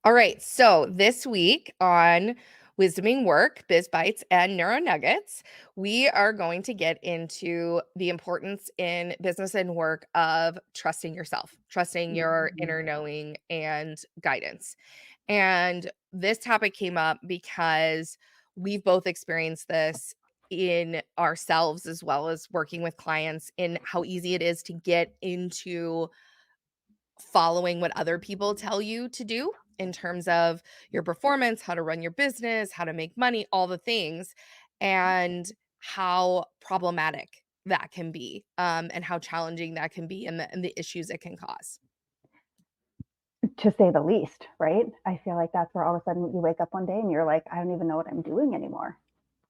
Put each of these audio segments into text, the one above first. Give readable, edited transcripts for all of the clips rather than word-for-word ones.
All right. So this week on Wisdoming Work, Biz Bites, and Neuro Nuggets, we are going to get into the importance in business and work of trusting yourself, trusting your Mhm. inner knowing and guidance. And this topic came up because we've both experienced this in ourselves as well as working with clients in how easy it is to get into following what other people tell you to do in terms of your performance, how to run your business, how to make money, all the things, and how problematic that can be, and how challenging that can be, and the issues it can cause. To say the least, right? I feel like that's where all of a sudden you wake up one day and you're like, I don't even know what I'm doing anymore.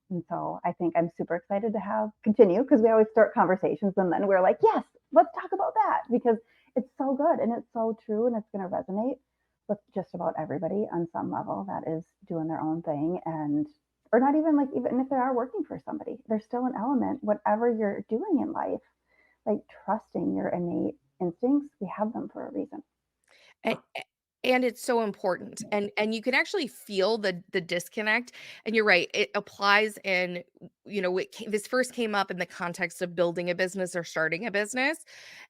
And so I think I'm super excited to have continue because we always start conversations and then we're like, yes, let's talk about that because it's so good and it's so true and it's going to resonate with just about everybody on some level that is doing their own thing and or not even like even if they are working for somebody, there's still an element whatever you're doing in life, like trusting your innate instincts. We have them for a reason. And it's so important, and you can actually feel the disconnect, and you're right, it applies in, this first came up in the context of building a business or starting a business,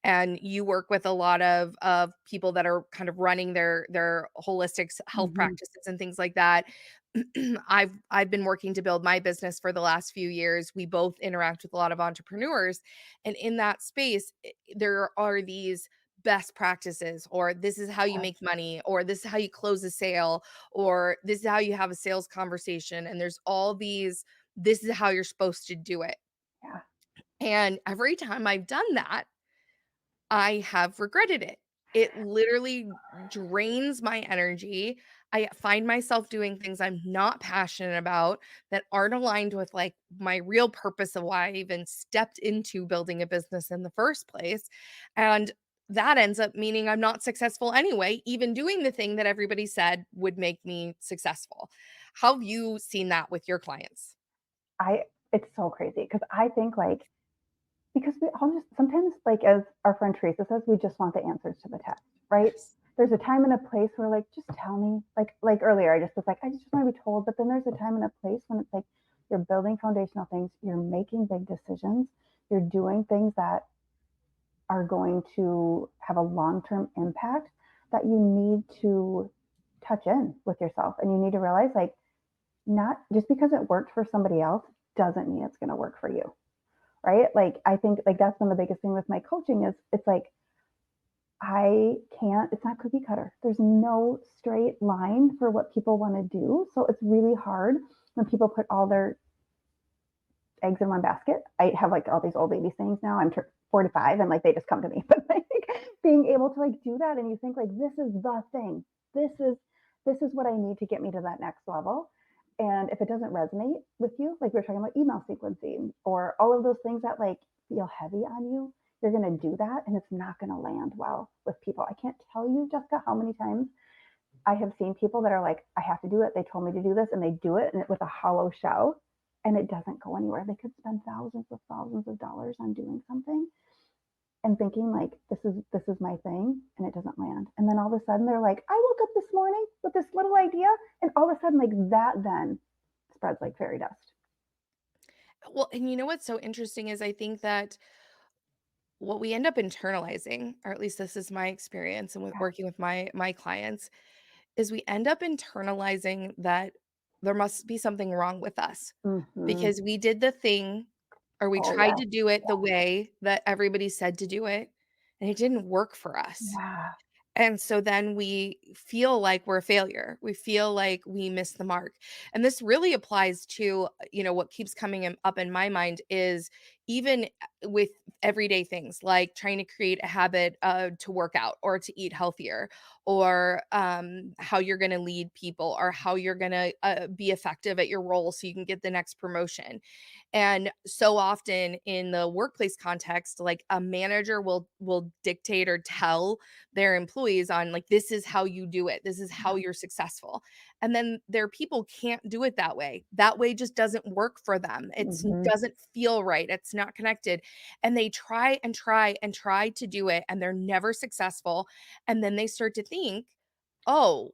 and you work with a lot of people that are kind of running their holistic health Mm-hmm. practices and things like that. I've been working to build my business for the last few years. We both interact with a lot of entrepreneurs, and in that space, there are these best practices, or this is how you make money, or this is how you close a sale, or this is how you have a sales conversation, and there's all these, this is how you're supposed to do it. Yeah. And every time I've done that, I have regretted it. It literally drains my energy. I find myself doing things I'm not passionate about, that aren't aligned with like my real purpose of why I even stepped into building a business in the first place. And that ends up meaning I'm not successful anyway, even doing the thing that everybody said would make me successful. How have you seen that with your clients? I it's so crazy because I think like because we all just sometimes like as our friend Teresa says, we just want the answers to the test, right? Yes. There's a time and a place where like just tell me. Like earlier I just was like, I just want to be told, but then there's a time and a place when it's like you're building foundational things, you're making big decisions, you're doing things that are going to have a long-term impact that you need to touch in with yourself and you need to realize like not just because it worked for somebody else doesn't mean it's going to work for you, right? Like I think like that's one of the biggest thing with my coaching is it's like I can't, it's not cookie cutter. There's no straight line for what people want to do. So it's really hard when people put all their eggs in one basket. I have like all these old lady sayings now. I'm 45 and like they just come to me. But like being able to like do that and you think like this is the thing. This is this is what I need to get me to that next level. And if it doesn't resonate with you, like we were talking about email sequencing or all of those things that like feel heavy on you, you're going to do that and it's not going to land well with people. I can't tell you, Jessica, how many times I have seen people that are like, I have to do it. They told me to do this and they do it and with a hollow shell and it doesn't go anywhere. They could spend thousands of dollars on doing something and thinking like this is my thing and it doesn't land. And then all of a sudden they're like, I woke up this morning with this little idea and all of a sudden like that then spreads like fairy dust. Well, and you know what's so interesting is I think that what we end up internalizing, or at least this is my experience and with Yeah. working with my clients, is we end up internalizing that there must be something wrong with us Mm-hmm. because we did the thing, or we Oh tried yeah. to do it the way that everybody said to do it, and it didn't work for us. Yeah. And so then we feel like we're a failure. We feel like we missed the mark. And this really applies to, what keeps coming up in my mind is even with everyday things like trying to create a habit to work out or to eat healthier, or how you're going to lead people, or how you're going to be effective at your role so you can get the next promotion. And so often in the workplace context, like a manager will dictate or tell their employees on like, this is how you do it, this is how you're successful, and then their people can't do it that way. That way just doesn't work for them. It's Mm-hmm. doesn't feel right, it's not connected, and they try and try and try to do it and they're never successful. And then they start to think, oh,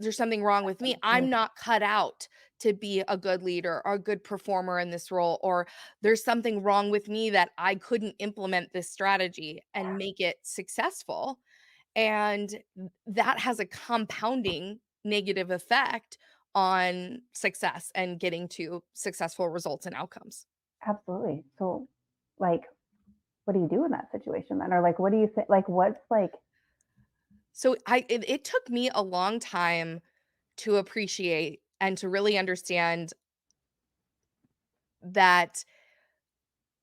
there's something wrong with me. Mhm. I'm not cut out to be a good leader or a good performer in this role, or there's something wrong with me that I couldn't implement this strategy and make it successful. And that has a compounding negative effect on success and getting to successful results and outcomes. Absolutely. So, like, what do you do in that situation then? Or like, what do you think? Like, what's like, So it took me a long time to appreciate and to really understand that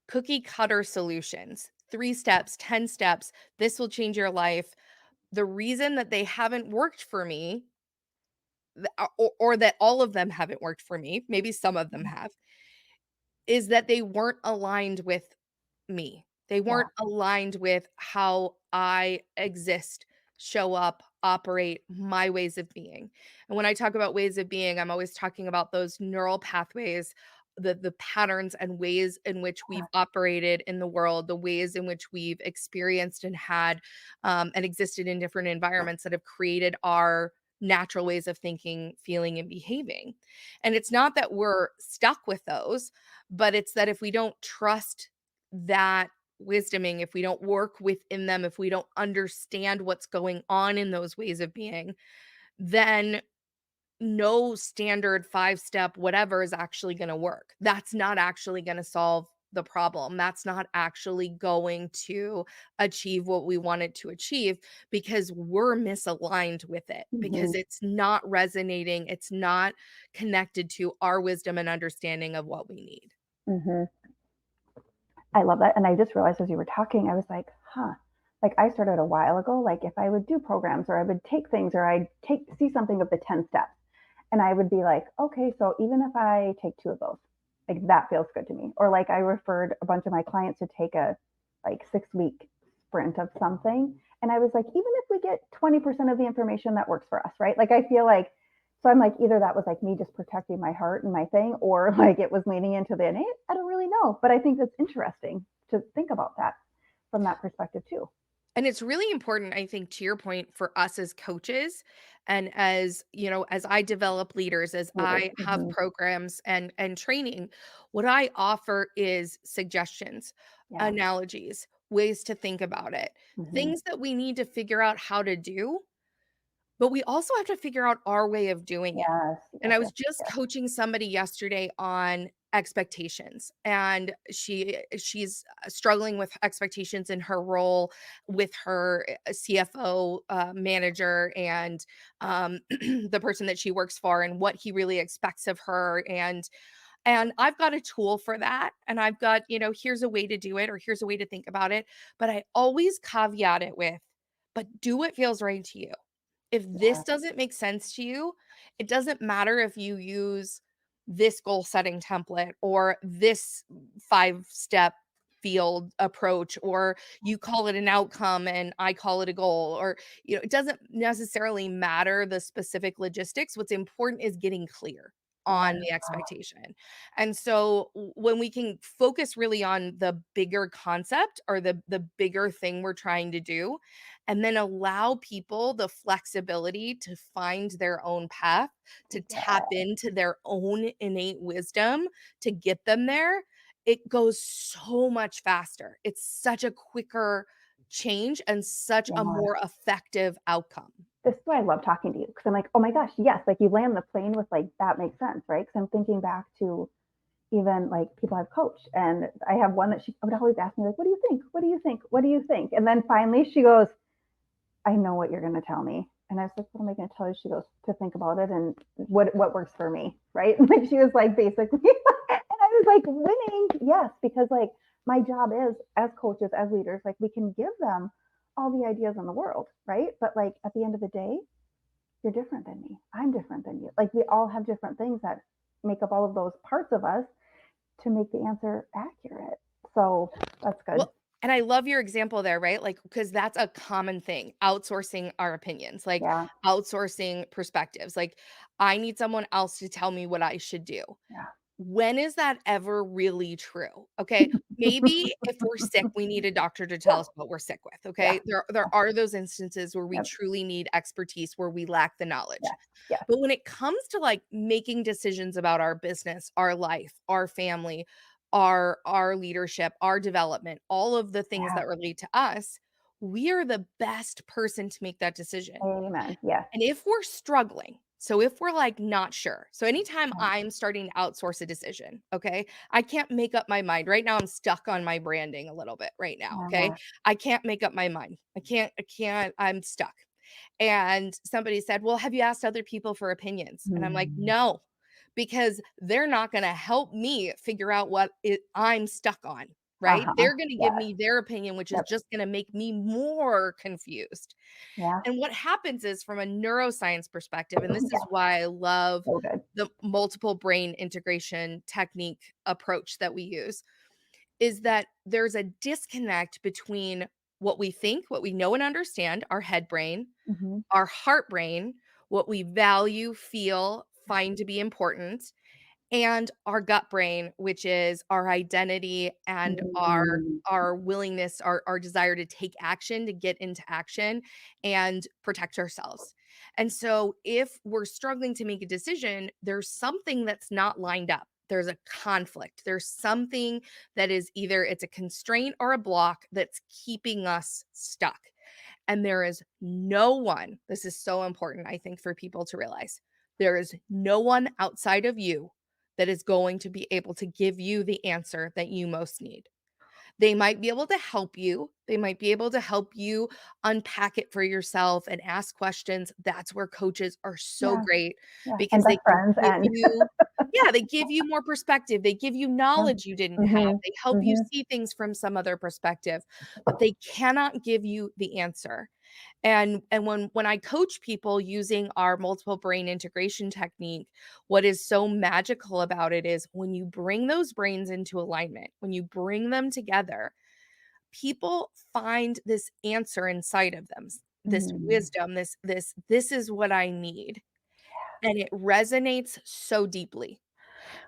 cookie cutter solutions, 3 steps, 10 steps, this will change your life. The reason that they haven't worked for me, or that all of them haven't worked for me, maybe some of them have, is that they weren't aligned with me. They yeah, weren't aligned with how I exist, show up, operate, my ways of being. And when I talk about ways of being, I'm always talking about those neural pathways, the patterns and ways in which we've operated in the world, the ways in which we've experienced and had and existed in different environments that have created our natural ways of thinking, feeling, and behaving. And it's not that we're stuck with those, but it's that if we don't trust that wisdoming, if we don't work within them, if we don't understand what's going on in those ways of being, then no standard 5-step whatever is actually going to work. That's not actually going to solve the problem. That's not actually going to achieve what we wanted to achieve because we're misaligned with it, hmm because it's not resonating, it's not connected to our wisdom and understanding of what we need. hmm I love that. And I just realized as you were talking, I was like, huh. Like I started a while ago, like if I would do programs or I would take things or I'd take see something of the 10 steps and I would be like, okay, so even if I take two of those, like that feels good to me. Or like I referred a bunch of my clients to take a like 6 week sprint of something. And I was like, even if we get 20% of the information that works for us, right? Like I feel like, so I'm like, either that was like me just protecting my heart and my thing, or like it was leaning into the innate. I don't really know. But I think that's interesting to think about that from that perspective too. And it's really important, I think, to your point, for us as coaches and as, as I develop leaders, as Leaders. I have programs and training, what I offer is suggestions, Yeah. analogies, ways to think about it, hmm things that we need to figure out how to do, but we also have to figure out our way of doing it. Yes. And Yes. I was Yes. just Yes. coaching somebody yesterday on expectations, and she's struggling with expectations in her role with her CFO manager, and the person that she works for, and what he really expects of her. And I've got a tool for that, and I've got, here's a way to do it, or here's a way to think about it, but I always caveat it with, but do what feels right to you. If this Yes. doesn't make sense to you, it doesn't matter if you use this goal setting template or this 5-step field approach, or you call it an outcome and I call it a goal, or it doesn't necessarily matter the specific logistics. What's important is getting clear on Yes. the expectation. And so when we can focus really on the bigger concept, or the bigger thing we're trying to do, and then allow people the flexibility to find their own path, to tap Yes. into their own innate wisdom to get them there, it goes so much faster. It's such a quicker change and such a Yeah. more effective outcome. This is why I love talking to you because I'm like, oh my gosh, yes, like you land the plane with like that makes sense, right? Because I'm thinking back to even like people I've coached, and I have one that she would always ask me like, "What do you think? What do you think? What do you think?" And then finally she goes, "I know what you're going to tell me." And I was like, "What am I going to tell you?" She goes, "To think about it and what works for me, right?" Like she was like basically, and I was like, winning, yes, because like my job is as coaches, as leaders, like we can give them all the ideas in the world, right? But like at the end of the day, you're different than me. I'm different than you. Like we all have different things that make up all of those parts of us to make the answer accurate. So that's good. Well, and I love your example there, right? Like, because that's a common thing, outsourcing our opinions, like Yeah. outsourcing perspectives. Like, I need someone else to tell me what I should do. Yeah. when is that ever really true? Okay, maybe if we're sick, we need a doctor to tell Yeah, us what we're sick with, yeah, okay? There are those instances where we yep, truly need expertise, where we lack the knowledge. yes, yes, But when it comes to, like, making decisions about our business, our life, our family, our leadership, our development, all of the things yeah, that relate to us, we are the best person to make that decision. amen, yes, And if we're struggling, so if we're, like, not sure, so anytime yeah, I'm starting to outsource a decision, okay, I can't make up my mind. Right now, I'm stuck on my branding a little bit right now, okay? yeah, I can't make up my mind. I'm stuck. And somebody said, "Well, have you asked other people for opinions?" And I'm like, mm, "No, because they're not gonna help me figure out what I'm stuck on, right? uh-huh, They're gonna give yes, me their opinion, which is yep, just gonna make me more confused." yeah, And what happens is from a neuroscience perspective, and this is yeah, why I love so good, the multiple brain integration technique approach that we use, is that there's a disconnect between what we think, what we know and understand, our head brain, mhm, our heart brain, what we value, feel, find to be important, and our gut brain, which is our identity and mm, our willingness, our desire to take action, to get into action and protect ourselves. And so if we're struggling to make a decision, there's something that's not lined up. There's a conflict. There's something that is either it's a constraint or a block that's keeping us stuck. And there is no one, this is so important, I think, for people to realize. There is no one outside of you that is going to be able to give you the answer that you most need. They might be able to help you. They might be able to help you unpack it for yourself and ask questions. That's where coaches are so yeah, great yeah, and because they best can friends give and you yeah, they give you more perspective. They give you yeah, knowledge you didn't have. mhm, They help you mhm, see things from some other perspective, but they cannot give you the answer. And when I coach people using our multiple brain integration technique, what is so magical about it is when you bring those brains into alignment, when you bring them together, people find this answer inside of them, this mm, wisdom, this is what I need, and it resonates so deeply.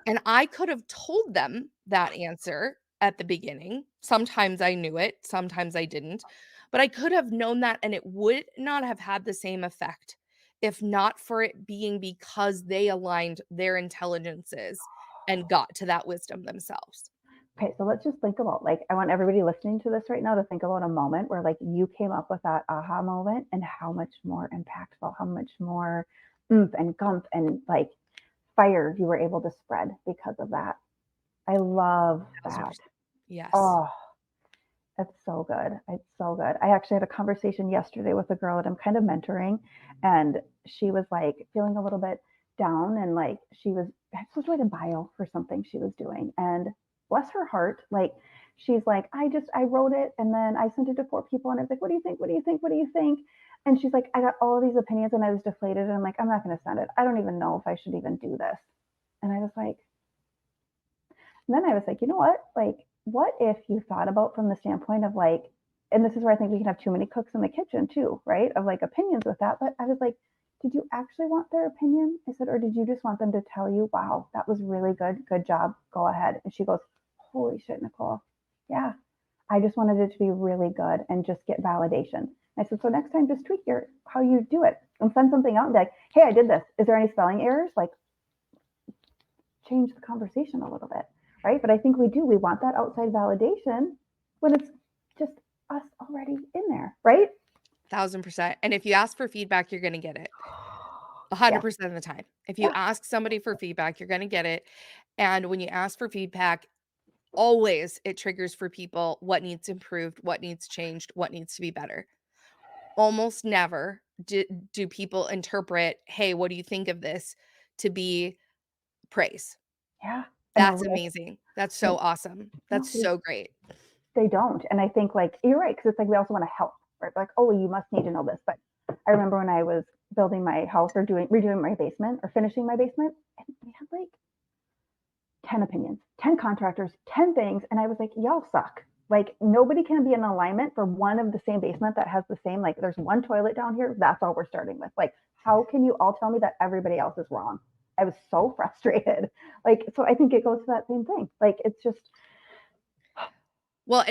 And I could have told them that answer at the beginning. Sometimes I knew it, sometimes I didn't. But I could have known that and it would not have had the same effect if not for it being because they aligned their intelligences and got to that wisdom themselves. okay, so let's just think about, like, I want everybody listening to this right now to think about a moment where, like, you came up with that aha moment and how much more impactful, how much more oomph and gump and, like, fire you were able to spread because of that. I love that. 1000%. Yes. Oh, it's so good. It's so good. I actually had a conversation yesterday with a girl that I'm kind of mentoring, and she was like feeling a little bit down, and like she was supposed to write a bio for something she was doing, and bless her heart, like she's like, I wrote it, and then I sent it to four people, and I was like, what do you think? What do you think? What do you think? And she's like, I got all these opinions, and I was deflated, and I'm like, I'm not going to send it. I don't even know if I should even do this. And I was like, and then I was like, you know what? Like, what if you thought about from the standpoint of like, and this is where I think we can have too many cooks in the kitchen too, right? Of like opinions with that. But I was like, did you actually want their opinion? I said, or did you just want them to tell you, wow, that was really good. Good job. Go ahead. And she goes, holy shit, Nicole. Yeah. I just wanted it to be really good and just get validation. I said, so next time just tweak your how you do it and send something out and be like, hey, I did this. Is there any spelling errors? Like change the conversation a little bit, right? But I think we do. We want that outside validation when it's just us already in there, right? 1000%. And if you ask for feedback, you're going to get it. Yeah, 100% of the time. If you yeah, ask somebody for feedback, you're going to get it. And when you ask for feedback, always it triggers for people what needs improved, what needs changed, what needs to be better. Almost never do people interpret, "Hey, what do you think of this?" to be praise. yeah. And a That's real, amazing. That's so they, awesome. no, That's so great. they don't. And I think like you're right because it's like we also want to help, right? Like, oh, you must need to know this. But I remember when I was building my house or doing redoing my basement or finishing my basement, and we had like 10 opinions, 10 contractors, 10 things. And I was like, y'all suck. Like, nobody can be in alignment for one of the same basement that has the same, like, there's one toilet down here. That's all we're starting with. Like, how can you all tell me that everybody else is wrong? I was so frustrated. Like, so I think it goes to that same thing. Like, it's just, Well,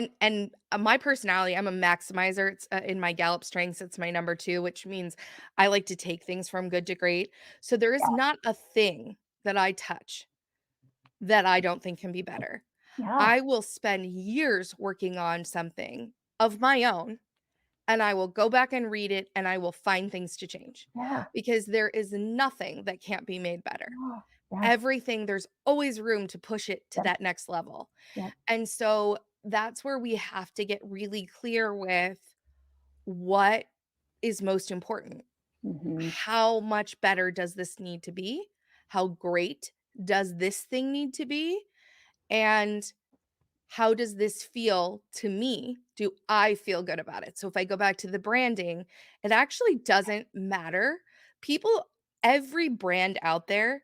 my personality, I'm a maximizer. It's, in my Gallup strengths, it's my number 2, which means I like to take things from good to great. So there is yeah, not a thing that I touch that I don't think can be better. yeah, I will spend years working on something of my own, and I will go back and read it, and I will find things to change yeah, because there is nothing that can't be made better. yeah, yes, Everything, there's always room to push it to yep, that next level. yep, And so that's where we have to get really clear with what is most important. hmm, How much better does this need to be? How great does this thing need to be? And how does this feel to me? Do I feel good about it? So if I go back to the branding, it actually doesn't matter. People, every brand out there,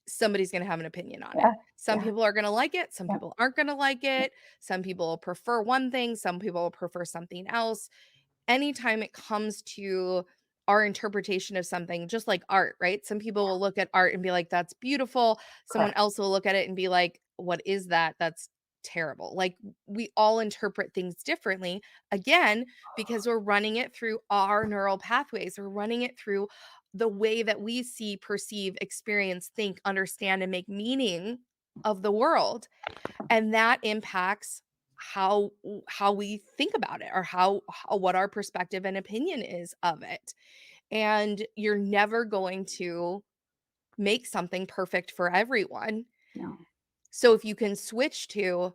somebody's gonna have an opinion on it. yeah, Some yeah, people are gonna like it, some yep, people aren't gonna like yep, it, some people prefer one thing, some people prefer something else. Anytime it comes to our interpretation of something, just like art, right? Some people will look at art and be like, "That's beautiful." Someone correct. else will look at it and be like, "What is that? That's terrible." Like, we all interpret things differently, again, because we're running it through our neural pathways. We're running it through the way that we see, perceive, experience, think, understand, and make meaning of the world. And that impacts how we think about it, or how what our perspective and opinion is of it. And you're never going to make something perfect for everyone. No, So if you can switch to,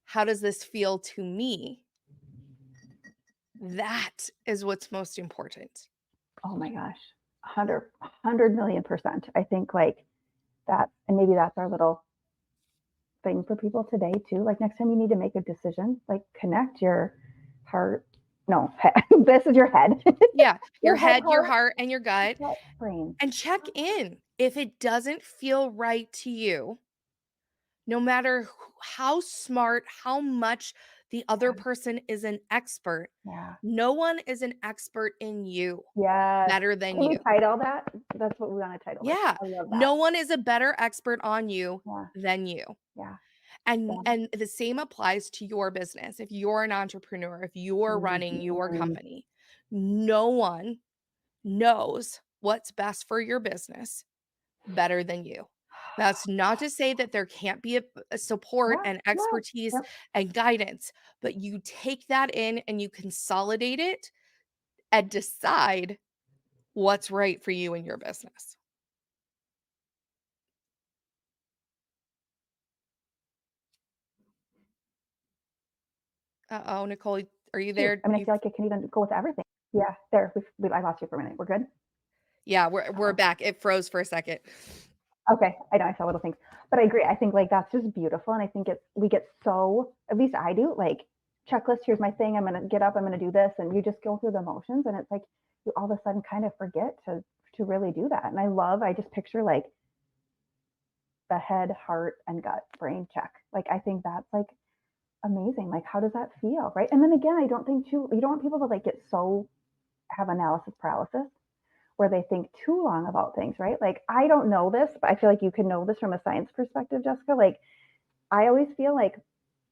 how does this feel to me? That is what's most important. oh my gosh, 100 million%. I think like that, and maybe that's our little thing for people today too. Like next time you need to make a decision, like connect your heart. No, this is your head, Yeah, your your head, head, your heart, heart, and your gut, gut, brain. and check in. If it doesn't feel right to you, no matter how smart, how much the other Yeah, person is an expert, yeah. no one is an expert in you Yes. better than Can we you. title that? That's what we want to title this. Yeah, I love that. no one is a better expert on you Yeah, than you. yeah, And yeah. the same applies to your business. If you're an entrepreneur, if you're running your Mhm. company, no one knows what's best for your business better than you. That's not to say that there can't be a support Yeah, and yeah, expertise yep. and guidance, but you take that in and you consolidate it and decide what's right for you and your business. Uh-oh, Nicole, are you Too. there? I mean, I You feel like it can even go with everything. Yeah, there. I lost you for a minute. We're good. Yeah, we're Uh-oh. back. It froze for a second. Okay, I know I saw little things, but I agree. I think like that's just beautiful, and I think it's we get so at least I do like checklist. Here's my thing. I'm gonna get up. I'm gonna do this, and you just go through the motions, and it's like you all of a sudden kind of forget to really do that. And I love. I just picture like the head, heart, and gut, brain check. Like I think that's like amazing. Like how does that feel, right? And then again, I don't think too. You don't want people to like get so have analysis paralysis where they think too long about things, right? Like, I don't know this, but I feel like you can know this from a science perspective, Jessica. Like, I always feel like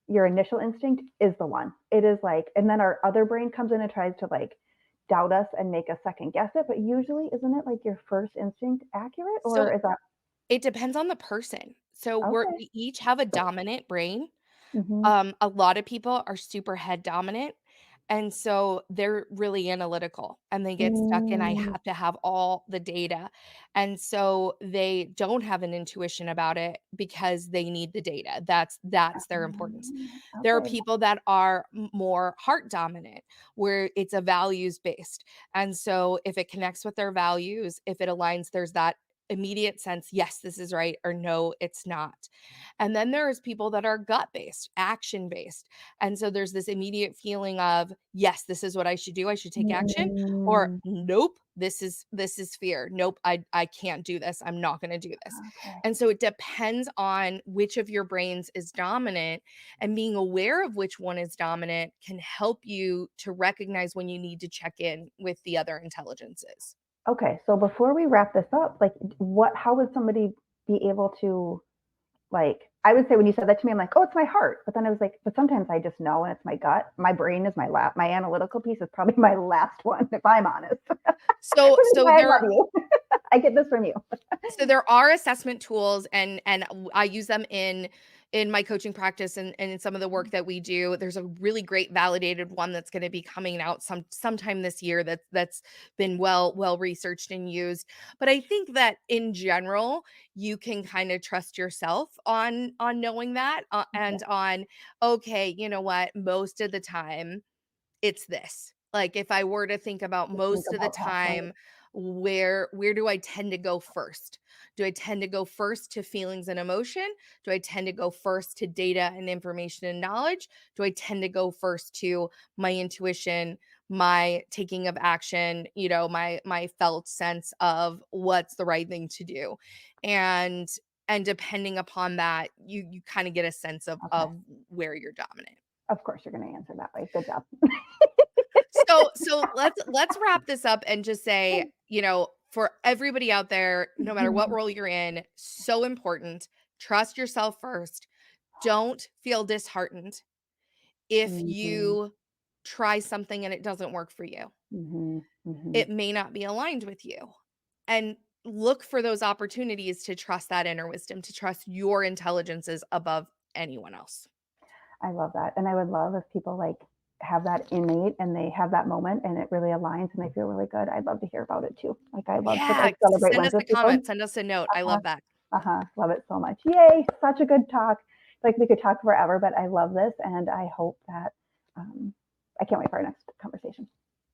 your initial instinct is the one. It is like, and then our other brain comes in and tries to like doubt us and make us second guess it. But usually, isn't it like your first instinct accurate, or So is that it depends on the person. So okay? we each have a dominant brain. Mm-hmm. A lot of people are super head dominant, and so they're really analytical, and they get stuck in, "I Mm, have to have all the data," and so they don't have an intuition about it because they need the data. That's their importance. There are okay. people that are more heart dominant, where it's a values based, and so if it connects with their values, if it aligns, there's that immediate sense, "Yes, this is right," or "No, it's not." And then there's people that are gut based, action based. And so there's this immediate feeling of, yes, this is what I should do. I should take action, or Mm, nope, this is fear. Nope, I can't do this. I'm not going to do this. okay. And so it depends on which of your brains is dominant, and being aware of which one is dominant can help you to recognize when you need to check in with the other intelligences. Okay. So before we wrap this up, like, what? How would somebody? be able to, like, I would say when you said that to me, I'm like, oh, it's my heart. But then I was like, but sometimes I just know and it's my gut. My brain is my analytical piece is probably my last one, if I'm honest. Which So is so why I there love you. I get this from you. So there are assessment tools and I use them in my coaching practice and in some of the work that we do. There's a really great validated one that's going to be coming out sometime this year that's been well researched and used. But I think that in general, you can kind of trust yourself on knowing that Okay. and on okay, you know what, most of the time it's this. Like, if I were to think about To think most of the about past life. time, where do I tend to go first? Do I tend to go first to feelings and emotion? Do I tend to go first to data and information and knowledge? Do I tend to go first to my intuition, my taking of action, my felt sense of what's the right thing to do? And and depending upon that, you kind of get a sense of Okay. of where you're dominant. Of course you're going to answer that way. Good job. So let's wrap this up and just say, for everybody out there, no matter what Mhm. role you're in, so important. Trust yourself first. Don't feel disheartened if Mhm. you try something and it doesn't work for you. Mhm. Mhm. It may not be aligned with you. And look for those opportunities to trust that inner wisdom, to trust your intelligences above anyone else. I love that. And I would love if people like have that innate and they have that moment and it really aligns and they feel really good. I'd love to hear about it too. Like I love to Yeah, like celebrate send wins us a with people. comment, send us a note. I Uh-huh. love that. Uh-huh. Love it so much. Yay. Such a good talk. Like we could talk forever, but I love this and I hope that I can't wait for our next conversation.